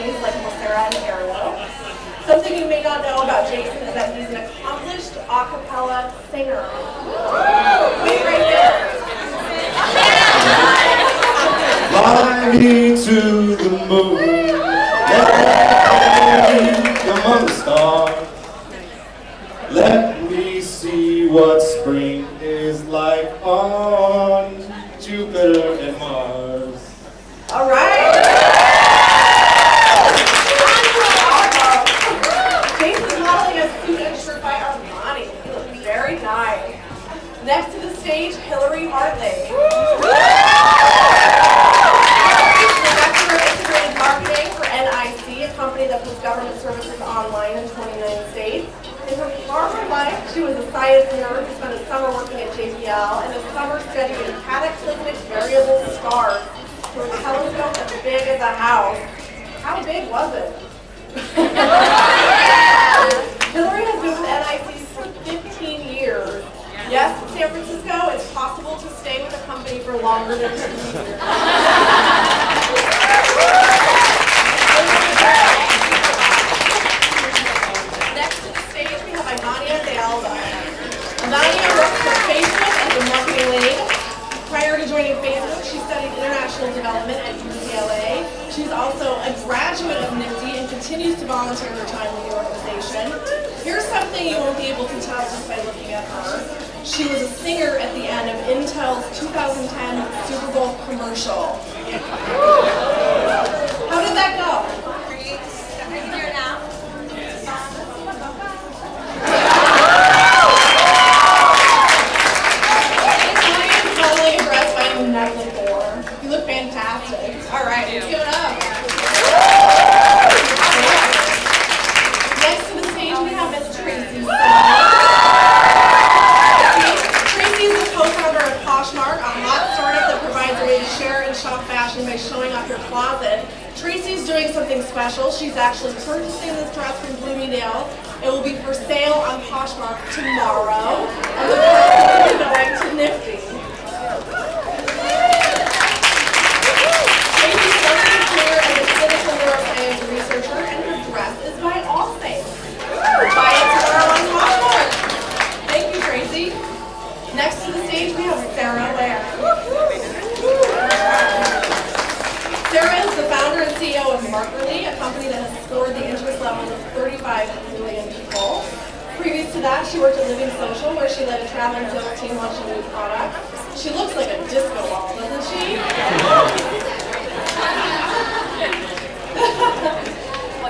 companies like Mosera and Arlo. Something you may not know about Jason is that he's an accomplished a cappella singer. Wait right there. Fly me to the moon, come on, star. Let me see what spring is like on Jupiter and Mars. All right. Jason's modeling a suit and shirt by Armani. He looks very nice. Next to the stage, Hillary Hartley. Director of Integrated Marketing for NIC, a company that puts government services online in 29 states. In her former life, she was a science nerd who spent a summer working at JPL and a summer studying cataclysmic variable stars through a telescope as big as a house. How big was it? Hillary has been with NIC for 15 years. Yes, in San Francisco, it's possible to stay with a company for longer than 15 years. Next to the stage, we have Imania de Alba. Imania works for Facebook as a marketing lead. Prior to joining Facebook, she studied international development at UCLA. She's also a graduate of NIFTY and continues to volunteer her time with the organization. Here's something you won't be able to tell just by looking at her. She was a singer at the end of Intel's 2010 Super Bowl commercial. How did that go? You look fantastic. All right, let's give it up. Next to the stage, we have Miss Tracy. Tracy is the co-founder of Poshmark, a hot startup that provides a way to share and shop fashion by showing off your closet. Tracy's doing something special. She's actually purchasing this dress from Bloomingdale. It will be for sale on Poshmark tomorrow, and the price will be going to Nifty. Researcher, and her dress is by Allstate. Buy it tomorrow on Poshmark. Thank you, Tracy. Next to the stage, we have Sarah Ware. Sarah is the founder and CEO of Markerly, a company that has scored the interest levels of 35 million people. Previous to that, she worked at Living Social, where she led a traveling sales team launching new products. She looks like a disco ball, doesn't she?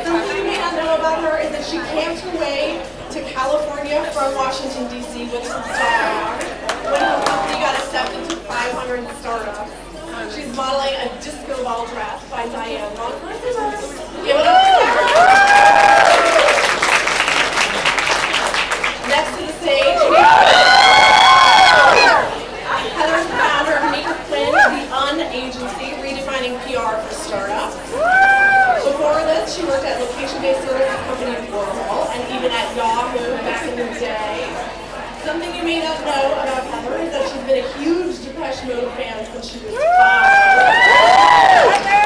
Something you may not know about her is that she camped her way to California from Washington, D.C. with her dog when her company got accepted to 500 startups. She's modeling a disco ball dress by Diane Von Furstenberg. Give it up for her. Next to the stage, we have Heather's the founder of Meet Quinn, the Un-Agency, redefining PR for startups. Before this, she worked at location-based services company Whirlpool and even at Yahoo back in the day. Something you may not know about Heather is that she's been a huge Depeche Mode fan since she was 5. Do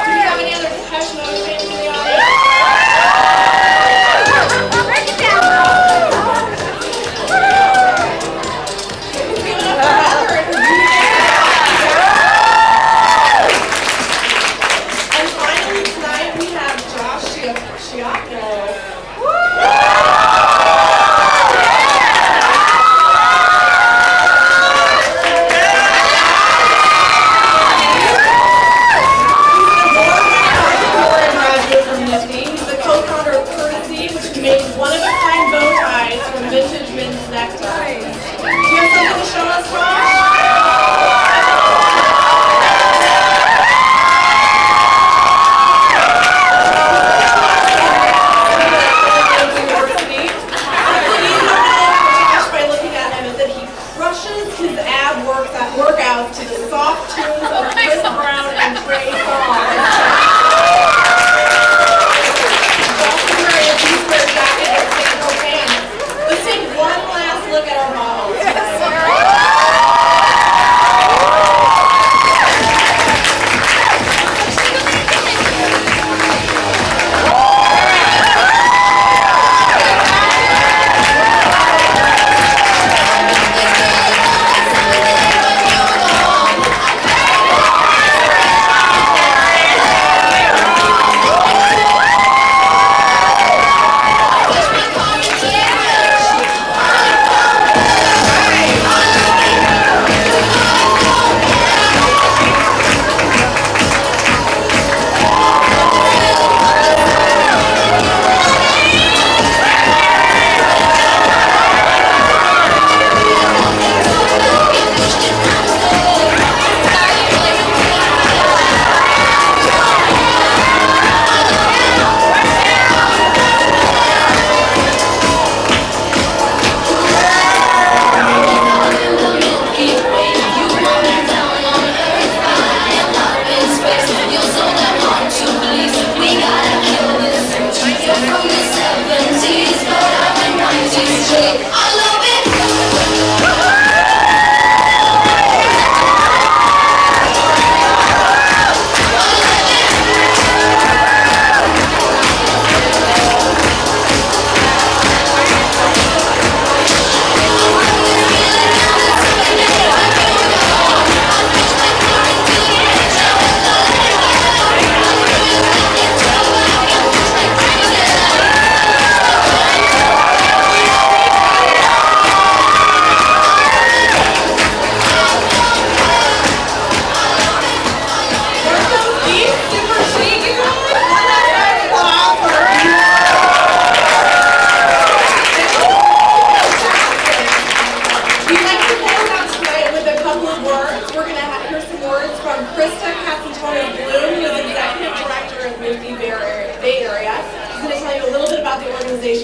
we have any other Depeche Mode fans in the audience? Break it down! Let's give it up for Heather and her beauty. And finally tonight we have Josh Chiacco.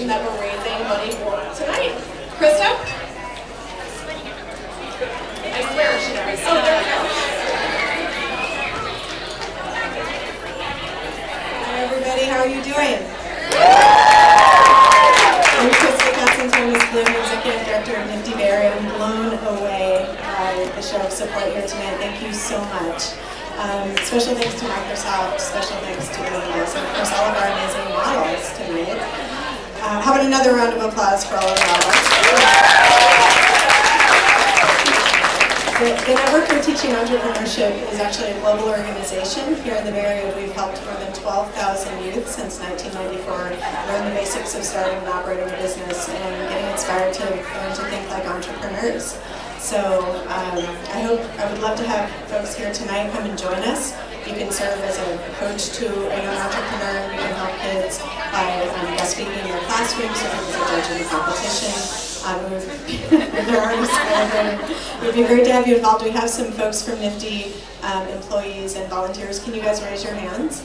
That we're raising money for tonight. Krista? I swear she knows. Oh, there we go. Hi everybody, how are you doing? I'm Krista Katzentonis-Bloom, Executive Director of Nifty Berry. I'm blown away by the show of support here tonight. Thank you so much. Special thanks to Microsoft, special thanks to Windows, and of course all of our amazing models tonight. How about another round of applause for all of our models? The Network for Teaching Entrepreneurship is actually a global organization. Here in the Bay Area, we've helped more than 12,000 youth since 1994 learn the basics of starting and operating a business and getting inspired to learn to think like entrepreneurs. So I would love to have folks here tonight come and join us. You can serve as a coach to a young entrepreneur. You can help kids by guest speaking in their classrooms, or as a judge in the competition. They're already celebrating. It would be great to have you involved. We have some folks from Nifty, employees and volunteers. Can you guys raise your hands?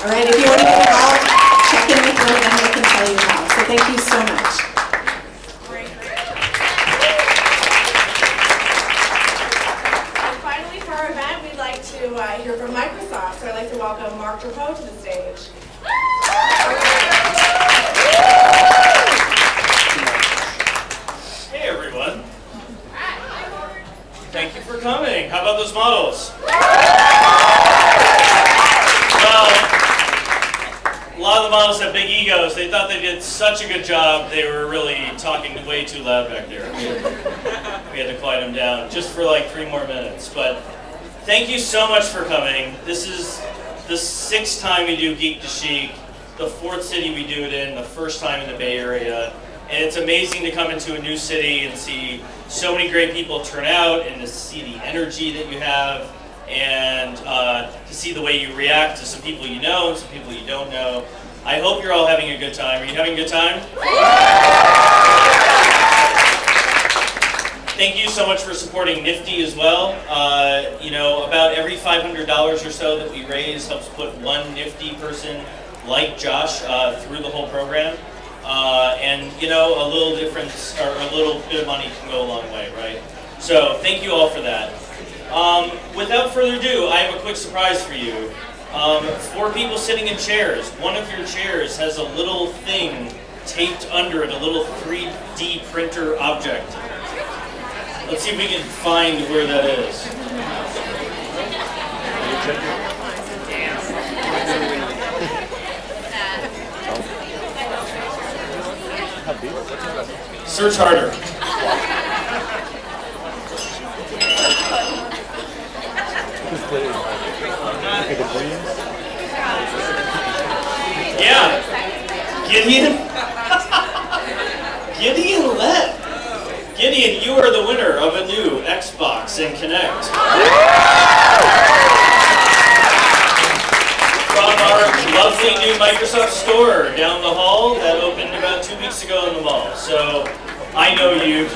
All right, if you want to get involved, check in with one of them. They can tell you how. So thank you so much. To hear from Microsoft, so I'd like to welcome Mark Drapeau to the stage. Hey everyone. Thank you for coming. How about those models? Well, a lot of the models have big egos. They thought they did such a good job, they were really talking way too loud back there. We had to quiet them down just for like 3 more minutes. But thank you so much for coming. This is the 6th time we do Geek2Chic, the 4th city we do it in, the 1st time in the Bay Area. And it's amazing to come into a new city and see so many great people turn out and to see the energy that you have and to see the way you react to some people you know and some people you don't know. I hope you're all having a good time. Are you having a good time? Thank you so much for supporting Nifty as well. You know, about every $500 or so that we raise helps put one Nifty person like Josh through the whole program. And you know, a little difference or a little bit of money can go a long way, right? So thank you all for that. Without further ado, I have a quick surprise for you. 4 people sitting in chairs. One of your chairs has a little thing taped under it, a little 3D printer object. Let's see if we can find where that is. Search harder. Yeah. Gideon? Gideon left. Gideon, you are the winner of a new Xbox and Kinect. From our lovely new Microsoft store down the hall that opened about 2 weeks ago in the mall. So I know you.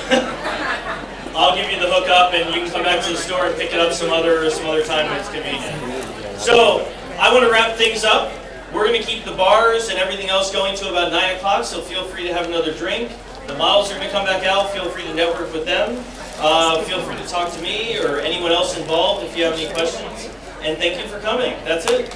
I'll give you the hookup and you can come back to the store and pick it up some other time when it's convenient. So I want to wrap things up. We're going to keep the bars and everything else going to about 9 o'clock, so feel free to have another drink. The models are going to come back out. Feel free to network with them. Feel free to talk to me or anyone else involved if you have any questions. And thank you for coming. That's it.